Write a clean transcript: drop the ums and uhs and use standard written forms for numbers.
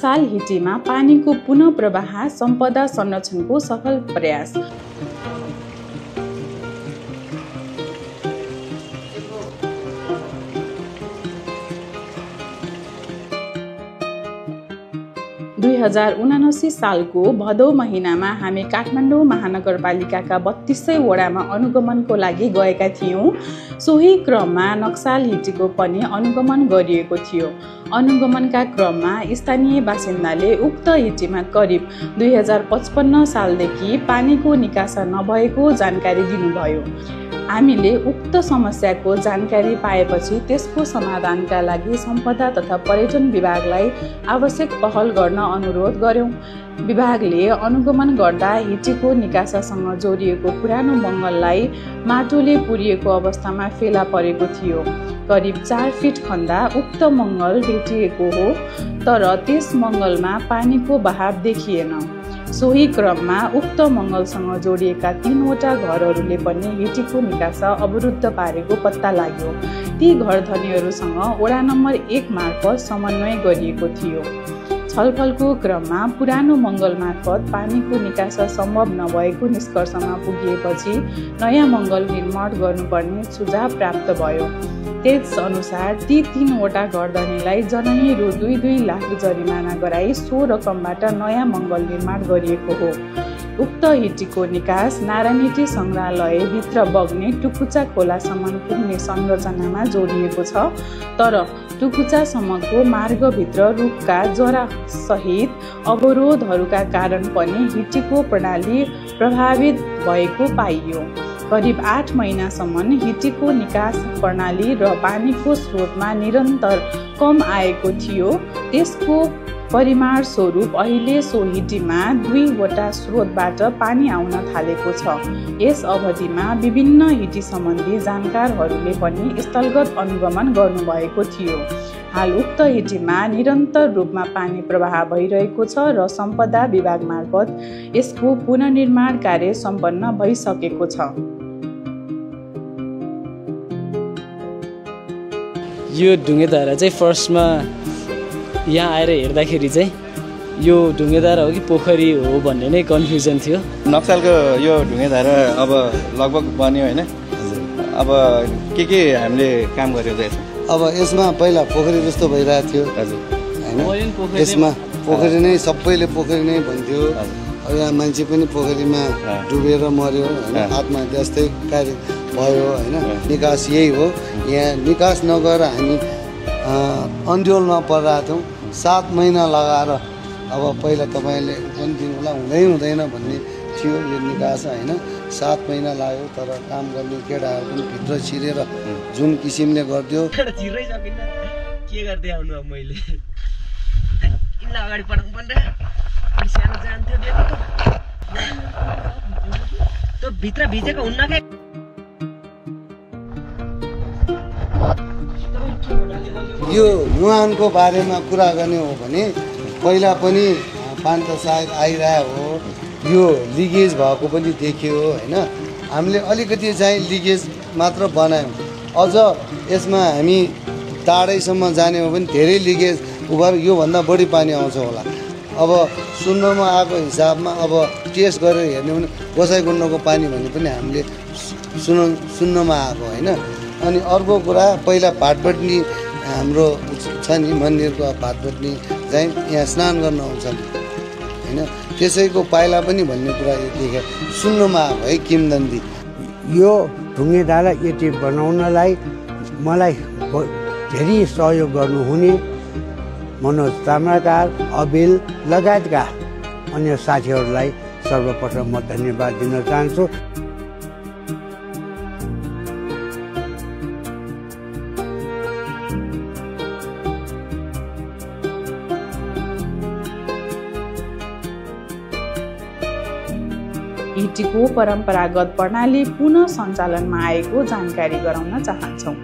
नक्साल हिटीमा पानीको पुनः प्रवाह सम्पदा संरक्षणको सफल प्रयास। दुई 2079 सालको भदौ महिनामा हामी काठमाडौँ महानगरपालिकाका 32 वडामा अनुगमनको लागि गएका थियौँ। सोही क्रममा नक्साल हिटीको पनि अनुगमन गरिएको थियो। अनुगमनका क्रममा स्थानीय बासिन्दाले उक्त हिटीमा करिब 2055 सालदेखि पानीको निकासा नभएको जानकारी दिनुभयो। हामीले उक्त समस्याको जानकारी पाएपछि त्यसको समाधानका लागि सम्पदा तथा पर्यटन विभागलाई आवश्यक पहल गर्न अनुरोध गर्यौं। विभागले अनुगमन गर्दा हिटीको निकासासँग जोडिएको पुरानो मङ्गललाई माटोले पुरिएको अवस्थामा फेला परेको थियो। करिब 4 फिट खन्दा उक्त मङ्गल भेटिएको हो, तर त्यस मङ्गलमा पानीको बहाव देखिएन। सोही क्रममा उक्त मङ्गलसँग जोडिएका 3 वटा घरहरूले पनि हिटीको निकासा अवरुद्ध पारेको पत्ता लाग्यो। ती घरधनीहरूसँग वडा नम्बर 1 मार्फत समन्वय गरिएको थियो। छलफलको क्रममा पुरानो मङ्गल मार्फत पानीको निकासा सम्भव नभएको निष्कर्षमा पुगिएपछि नयाँ मङ्गल निर्माण गर्नुपर्ने सुझाव प्राप्त भयो। त्यस अनुसार ती 3 वटा घरधनीलाई जनही रु 2-2 लाख जरिमाना गराई सो रकमबाट नयाँ मङ्गल निर्माण गरिएको हो। उक्त हिटीको निकास नारायणी सङ्ग्रहालयभित्र बग्ने टुकुचा खोलासम्म पुग्ने संरचनामा जोडिएको छ, तर टुकुचासम्मको मार्गभित्र रुखका जरा सहित अवरोधहरूका कारण पनि हिटीको प्रणाली प्रभावित भएको पाइयो। करिब 8 महिनासम्म हिटीको निकास प्रणाली र पानीको स्रोतमा निरन्तर कम आएको थियो। त्यसको परिमाण स्वरूप अहिले सो हिटीमा 2 वटा स्रोतबाट पानी आउन थालेको छ। यस अवधिमा विभिन्न हिटी सम्बन्धी जानकारहरूले पनि स्थलगत अनुगमन गर्नुभएको थियो। हाल उक्त हिटीमा निरन्तर रूपमा पानी प्रवाह भइरहेको छ र सम्पदा विभाग मार्फत यसको पुनर्निर्माण कार्य सम्पन्न भइसकेको छ। यो ढुङ्गेधारा चाहिँ फर्स्टमा यहाँ आएर हेर्दाखेरि चाहिँ यो ढुङ्गेधारा हो कि पोखरी हो भन्ने नै कन्फ्युजन थियो। नक्सालको यो ढुङ्गेधारा अब लगभग बन्यो होइन। अब के हामीले काम गरेको छ? अब यसमा पहिला पोखरी जस्तो भइरहेको थियो होइन। यसमा पोखरी नै सबैले पोखरी नै भन्थ्यो। अब यहाँ मान्छे पनि पोखरीमा डुबेर मर्यो होइन, आत्महत्या जस्तै कार्य भयो होइन। निकास यही हो। यहाँ निकास नगएर हामी अन्ड्योलमा परिरहेको थियौँ। 7 महिना लगाएर अब पहिला तपाईँले पनि दिनुहोला हुँदैन भन्ने थियो यो निकास होइन। 7 महिना लाग्यो, तर काम गर्ने केटाहरू पनि भित्र छिरेर जुन किसिमले गरिदियो। छिर्रै सकिन्न, के गर्दै आउनु अब मैले यिनलाई अगाडि पठाउनु पर्ने। सानो जान्थ्यो त्यो भित्र भिजेको हुन्न के। यो नुहानको बारेमा कुरा गर्ने हो भने पहिला पनि पानी त सायद आइरहेको हो। यो लिकेज भएको पनि देखियो होइन। हामीले अलिकति चाहिँ लिकेज मात्र बनायौँ। अझ यसमा हामी टाढैसम्म जाने हो भने धेरै लिकेज उभर योभन्दा बढी पानी आउँछ होला। अब सुन्नमा आएको हिसाबमा अब टेस्ट गरेर हेर्ने भने गोसाइगुण्डको पानी भन्ने पनि हामीले सुन्नमा आएको होइन। अनि अर्को कुरा पहिला भाटपट्टि हाम्रो छ नि मन्दिरको भाटपट्टि चाहिँ यहाँ स्नान गर्न आउँछन् होइन। त्यसैको पाइला पनि भन्ने कुरा देखेँ सुन्नमा आएको है किम्वदन्ती। यो ढुङ्गेधारा यति बनाउनलाई मलाई धेरै सहयोग गर्नुहुने मनोज ताम्राकार, अबिल लगायतका अन्य साथीहरूलाई सर्वप्रथम म धन्यवाद दिन चाहन्छु। हिटीको परम्परागत प्रणाली पुनः सञ्चालनमा आएको जानकारी गराउन चाहन्छौँ।